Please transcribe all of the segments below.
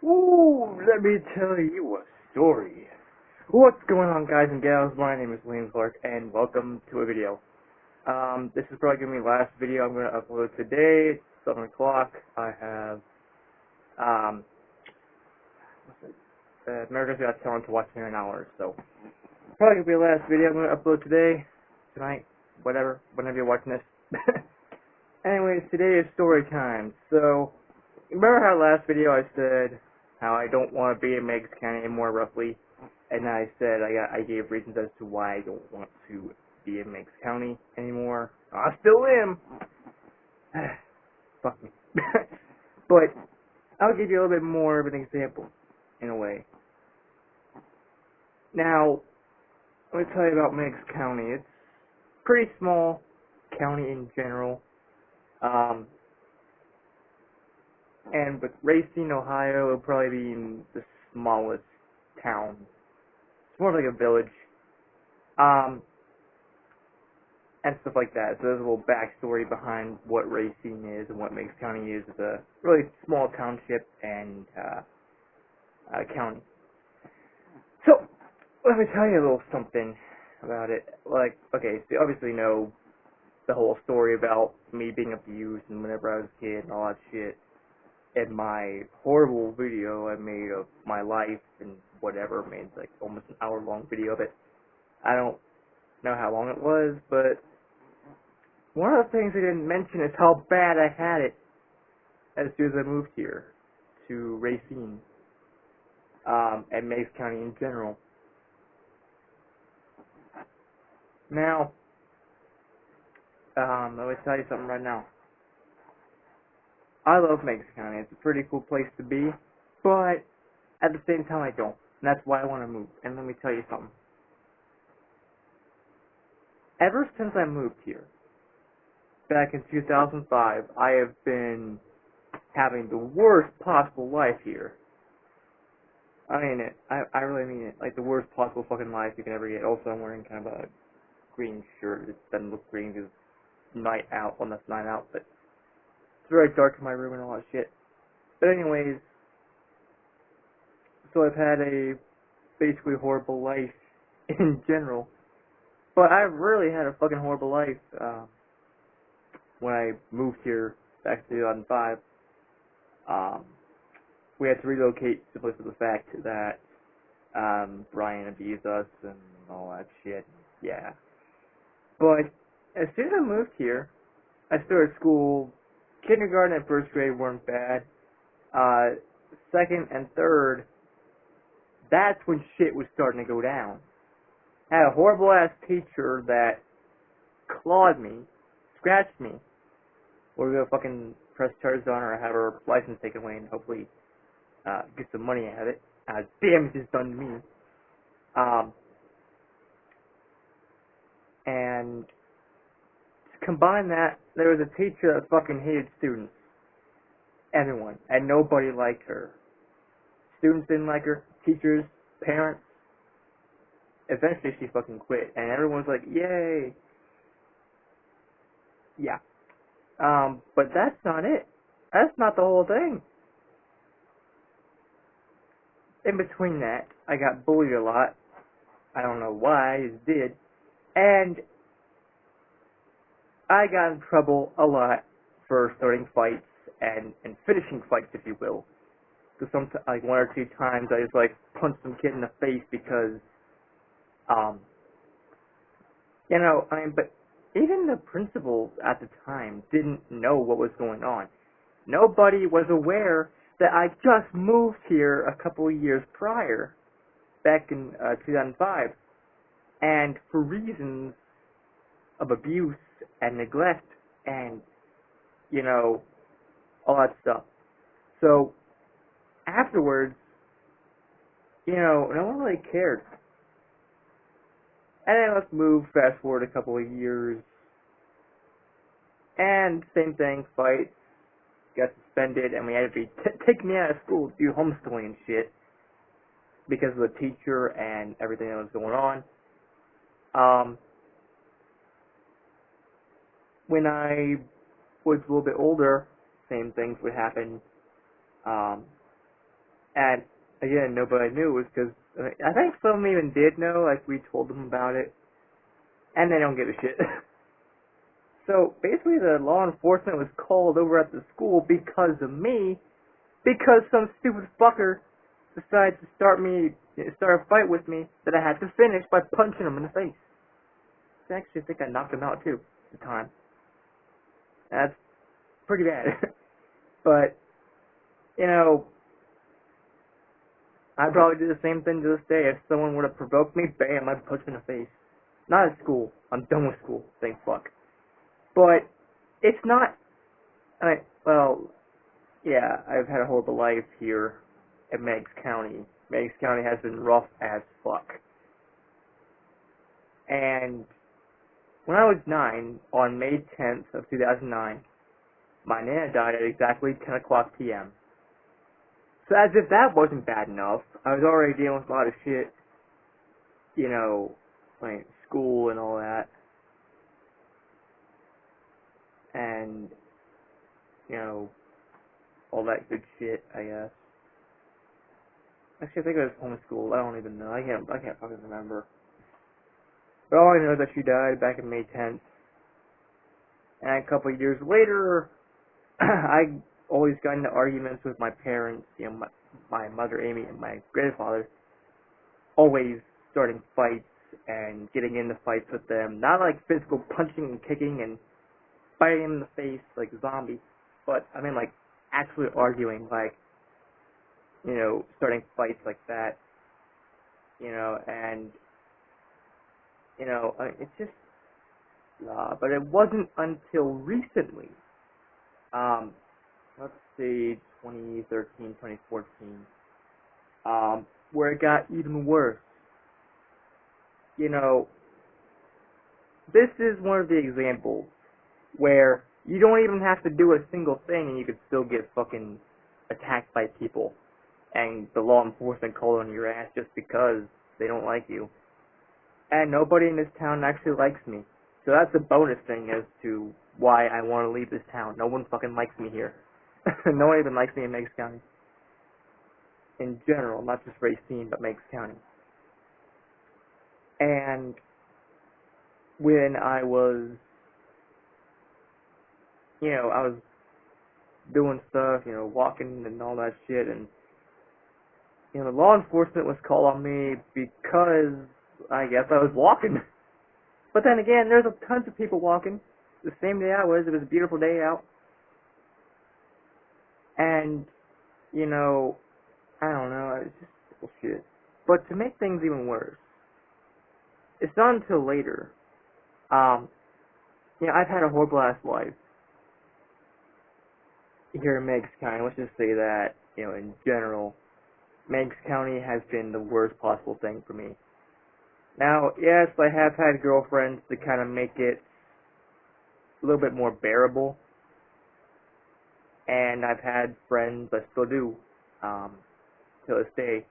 Ooh, let me tell you a story. What's going on, guys and gals? My name is Liam Clark, and welcome to a video. This is probably going to be the last video I'm going to upload today. It's 7 o'clock. I have, America's Got Talent to watch in an hour, so probably going to be the last video I'm going to upload today, tonight, whatever, whenever you're watching this. Anyways, today is story time. So, remember how last video I said how I don't want to be in Meigs County anymore, roughly? And I said I gave reasons as to why I don't want to be in Meigs County anymore. I still am. Fuck me. But I'll give you a little bit more of an example, in a way. Now, let me tell you about Meigs County. It's a pretty small county in general. And with Racine, Ohio, it'll probably be in the smallest town. It's more like a village. And stuff like that. So there's a little backstory behind what Racine is and what Meigs County is. It's a really small township and county. So, let me tell you a little something about it. Like, okay, so you obviously know the whole story about me being abused and whenever I was a kid and all that shit. In my horrible video I made of my life and whatever, made like almost an hour-long video of it. I don't know how long it was, but one of the things I didn't mention is how bad I had it as soon as I moved here to Racine, and Meigs County in general. Now, let me tell you something right now. I love Meigs County. It's a pretty cool place to be, but at the same time I don't. And that's why I want to move. And let me tell you something. Ever since I moved here, back in 2005, I have been having the worst possible life here. I mean it. I really mean it. Like the worst possible fucking life you can ever get. Also, I'm wearing kind of a green shirt. It doesn't look green because it's night out. Well, that's night out, but it's very dark in my room and all that shit. But anyways, so I've had a basically horrible life in general. But I've really had a fucking horrible life when I moved here back in 2005. We had to relocate simply for the fact that Brian abused us and all that shit. Yeah. But as soon as I moved here, I started school. Kindergarten and first grade weren't bad. Second and third, that's when shit was starting to go down. I had a horrible ass teacher that clawed me, scratched me. We're gonna fucking press charges on her, have her license taken away, and hopefully get some money out of it. Damage is done to me. And to combine that, there was a teacher that fucking hated students. Everyone. And nobody liked her. Students didn't like her. Teachers, parents. Eventually she fucking quit. And everyone was like, yay. Yeah. But that's not it. That's not the whole thing. In between that, I got bullied a lot. I don't know why, I just did. And I got in trouble a lot for starting fights and finishing fights, if you will. Because sometimes, like one or two times, I just like punched some kid in the face because, you know, I mean, but even the principal at the time didn't know what was going on. Nobody was aware that I just moved here a couple of years prior, back in 2005, and for reasons of abuse and neglect and, you know, all that stuff. So, afterwards, you know, no one really cared. And then let's move, fast forward a couple of years, and same thing, fights, got suspended, and we had to be taken out of school to do homeschooling and shit because of the teacher and everything that was going on. When I was a little bit older, same things would happen. And again, nobody knew. It was because I think some even did know. Like we told them about it, and they don't give a shit. So basically, the law enforcement was called over at the school because of me, because some stupid fucker decided to start a fight with me that I had to finish by punching him in the face. I actually think I knocked him out too at the time. That's pretty bad. But, you know, I'd probably do the same thing to this day. If someone would have provoked me, bam, I'd punch him in the face. Not at school. I'm done with school. Thank fuck. But it's not. Well, yeah, I've had a whole life here in Meigs County. Meigs County has been rough as fuck. And when I was 9, on May 10th of 2009, my Nana died at exactly 10 o'clock p.m. So as if that wasn't bad enough, I was already dealing with a lot of shit, you know, like school and all that. And, you know, all that good shit, I guess. Actually, I think it was homeschooled. I don't even know. I can't fucking remember. But all I know is that she died back in May 10th. And a couple of years later, I always got into arguments with my parents, you know, my mother Amy and my grandfather, always starting fights and getting into fights with them. Not like physical punching and kicking and biting him in the face like zombies, but I mean like actually arguing, like, you know, starting fights like that, you know, and, you know, it's just, but it wasn't until recently, let's see, 2013, 2014, where it got even worse. You know, this is one of the examples where you don't even have to do a single thing and you could still get fucking attacked by people and the law enforcement called on your ass just because they don't like you. And nobody in this town actually likes me. So that's a bonus thing as to why I want to leave this town. No one fucking likes me here. No one even likes me in Meigs County. In general, not just Racine, but Meigs County. And when I was, you know, I was doing stuff, you know, walking and all that shit, and, you know, the law enforcement was called on me because I guess I was walking. But then again, there's tons of people walking. The same day I was, it was a beautiful day out. And, you know, I don't know, it's just bullshit. But to make things even worse, it's not until later, you know, I've had a horrible ass life here in Meigs County. Let's just say that, you know, in general, Meigs County has been the worst possible thing for me. Now, yes, I have had girlfriends to kind of make it a little bit more bearable, and I've had friends, I still do, to this day,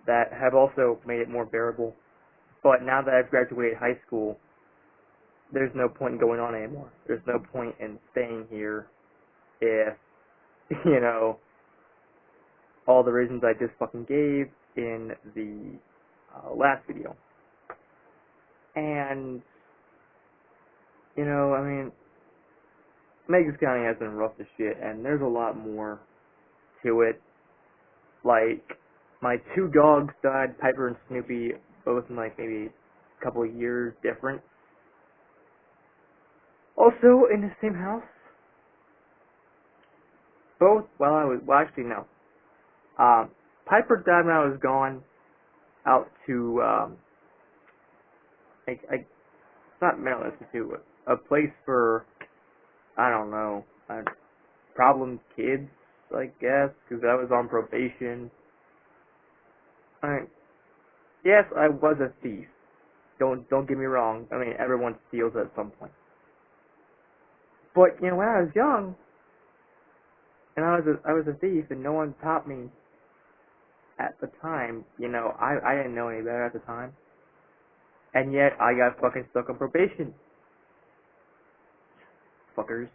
that have also made it more bearable. But now that I've graduated high school, there's no point in going on anymore. There's no point in staying here if, you know, all the reasons I just fucking gave in the last video. And, you know, I mean, Meigs County has been rough as shit, and there's a lot more to it. Like, my 2 dogs died, Piper and Snoopy, both in like maybe a couple of years different. Also in the same house. Both, actually no. Piper died when I was gone out to, it's not Maryland Institute, a place for, I don't know, problem kids, I guess, because I was on probation. Yes, I was a thief. Don't get me wrong. I mean, everyone steals at some point. But, you know, when I was young, and I was a thief, and no one taught me at the time, you know, I didn't know any better at the time. And yet, I got fucking stuck on probation. Fuckers.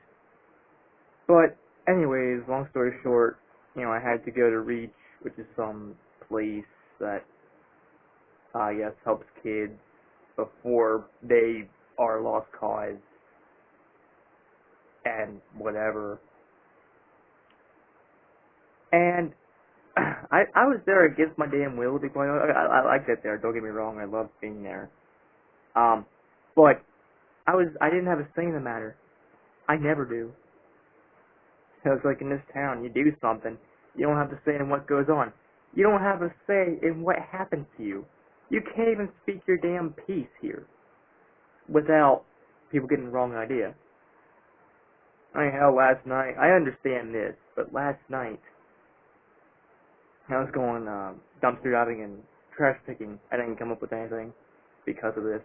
But, anyways, long story short, you know, I had to go to Reach which is some place that I guess helps kids before they are lost cause and whatever. And I was there against my damn will, to be quite honest. I liked it there, don't get me wrong, I loved being there. But I didn't have a say in the matter. I never do. So it's like in this town, you do something, you don't have a say in what goes on. You don't have a say in what happens to you. You can't even speak your damn piece here without people getting the wrong idea. I mean, hell, last night, I understand this, but last night, I was going dumpster diving and trash picking. I didn't come up with anything because of this.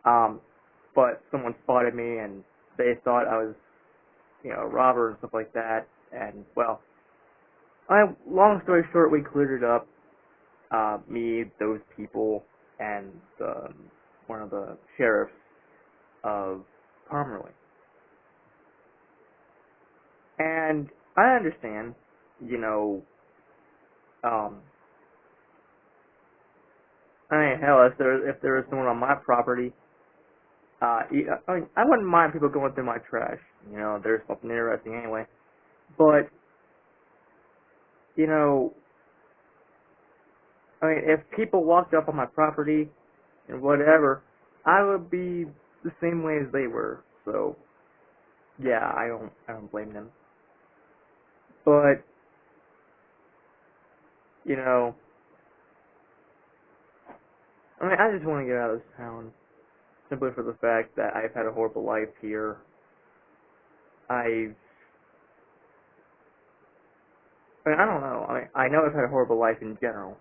But someone spotted me and they thought I was, a robber and stuff like that. And, well, long story short, we cleared it up. Me, those people, and one of the sheriffs of Pomeroy. And I understand, I mean, hell, if there was someone on my property, I wouldn't mind people going through my trash. There's something interesting anyway. But, if people walked up on my property and whatever, I would be the same way as they were. So, yeah, I don't blame them. But, I just want to get out of this town simply for the fact that I've had a horrible life here. I don't know. I know I've had a horrible life in general,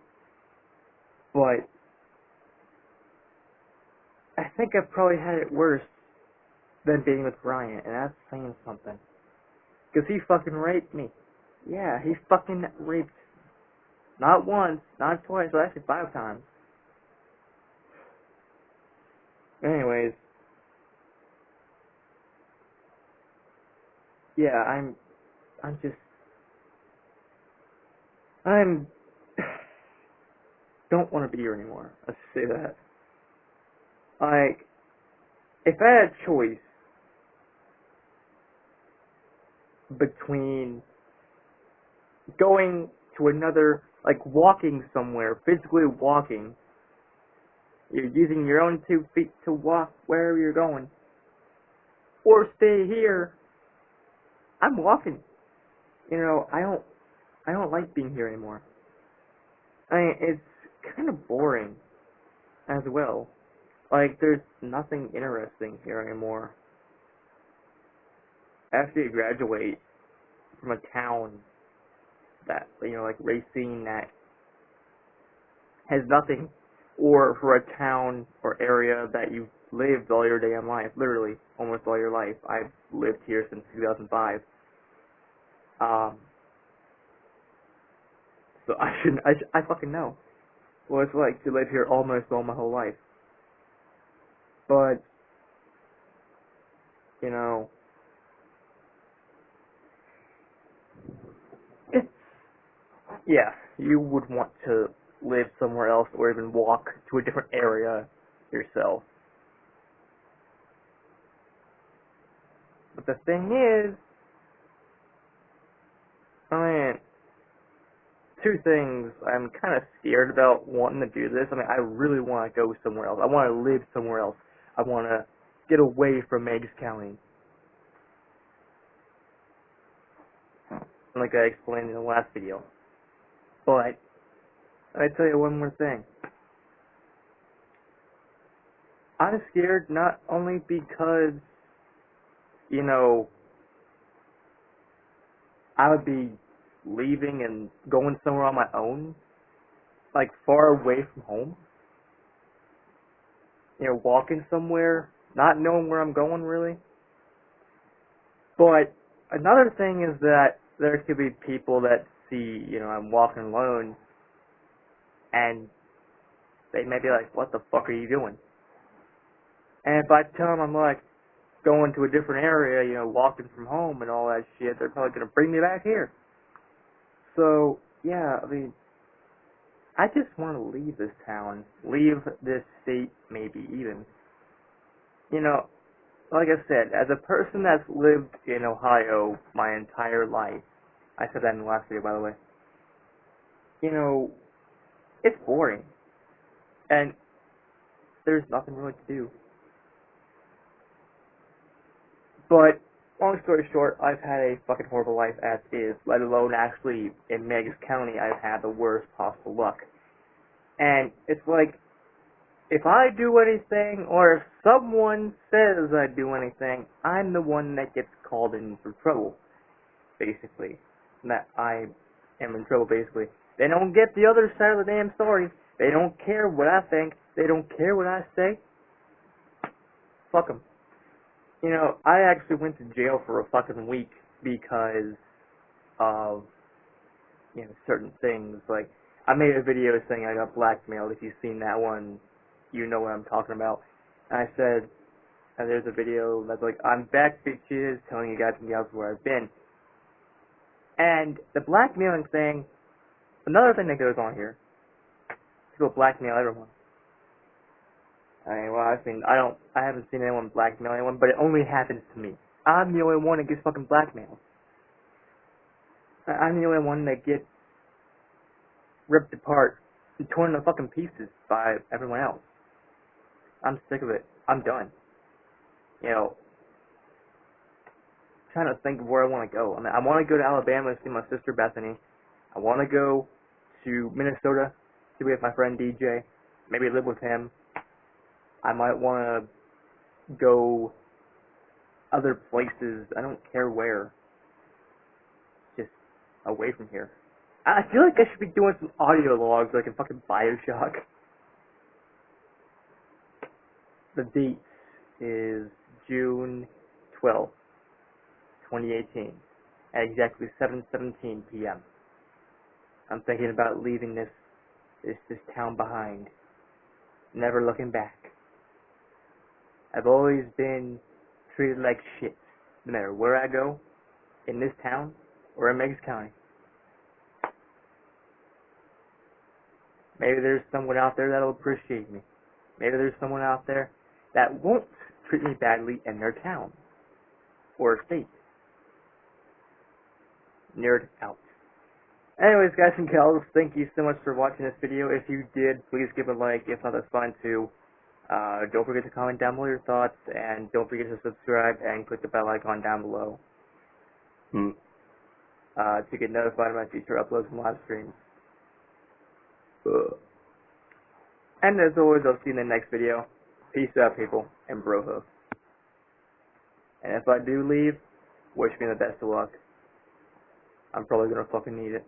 but I think I've probably had it worse than being with Bryant, and that's saying something. Because he fucking raped me. Yeah, he fucking raped me. Not once, not twice, but actually 5 times. Anyways. Yeah, don't want to be here anymore. Let's say that. Like, if I had a choice between going to another, like walking somewhere, physically walking, you're using your own 2 feet to walk wherever you're going, or stay here, I'm walking. I don't like being here anymore. It's kind of boring as well. Like, there's nothing interesting here anymore. After you graduate from a town that, like Racine, that has nothing, or for a town or area that you've lived all your damn life, literally, almost all your life. I've lived here since 2005. So I fucking know what it's like to live here almost all my whole life. But, it's, yeah, you would want to live somewhere else or even walk to a different area yourself. But the thing is, 2 things I'm kind of scared about wanting to do this. I really want to go somewhere else. I want to live somewhere else. I want to get away from Meigs County. Like I explained in the last video. But, I tell you one more thing. I'm scared not only because, I would be leaving and going somewhere on my own, like far away from home. Walking somewhere, not knowing where I'm going really. But another thing is that there could be people that see, I'm walking alone, and they may be like, what the fuck are you doing? And if I tell them I'm like going to a different area, walking from home and all that shit, they're probably going to bring me back here. So, yeah, I mean, I just want to leave this town, leave this state, maybe even. You know, like I said, as a person that's lived in Ohio my entire life, I said that in the last video, by the way, you know, it's boring. And there's nothing really to do. But, long story short, I've had a fucking horrible life as is, let alone actually in Meigs County I've had the worst possible luck. And it's like, if I do anything, or if someone says I do anything, I'm the one that gets called in for trouble, basically. That I am in trouble, basically. They don't get the other side of the damn story. They don't care what I think. They don't care what I say. Fuck them. You know, I actually went to jail for a fucking week because of, you know, certain things. Like, I made a video saying I got blackmailed. If you've seen that one, you know what I'm talking about. And I said, and there's a video that's like, I'm back, bitches, telling you guys and gals where I've been. And the blackmailing thing, another thing that goes on here, people blackmail everyone. I mean, well, I haven't seen anyone blackmail anyone, but it only happens to me. I'm the only one that gets fucking blackmailed. I'm the only one that gets ripped apart and torn to fucking pieces by everyone else. I'm sick of it. I'm done. You know, I'm trying to think of where I want to go. I mean, I want to go to Alabama to see my sister Bethany. I want to go to Minnesota to be with my friend DJ. Maybe live with him. I might want to go other places. I don't care where. Just away from here. I feel like I should be doing some audio logs like in fucking Bioshock. The date is June 12th, 2018, at exactly 7:17 p.m. I'm thinking about leaving this town behind, never looking back. I've always been treated like shit, no matter where I go, in this town or in Meigs County. Maybe there's someone out there that'll appreciate me. Maybe there's someone out there that won't treat me badly in their town or state. Nerd out. Anyways, guys and gals, thank you so much for watching this video. If you did, please give a like. If not, that's fine too. Don't forget to comment down below your thoughts, and don't forget to subscribe and click the bell icon down below to get notified of my future uploads and live streams. And as always, I'll see you in the next video. Peace out, people, and bro-hoof. And if I do leave, wish me the best of luck. I'm probably gonna fucking need it.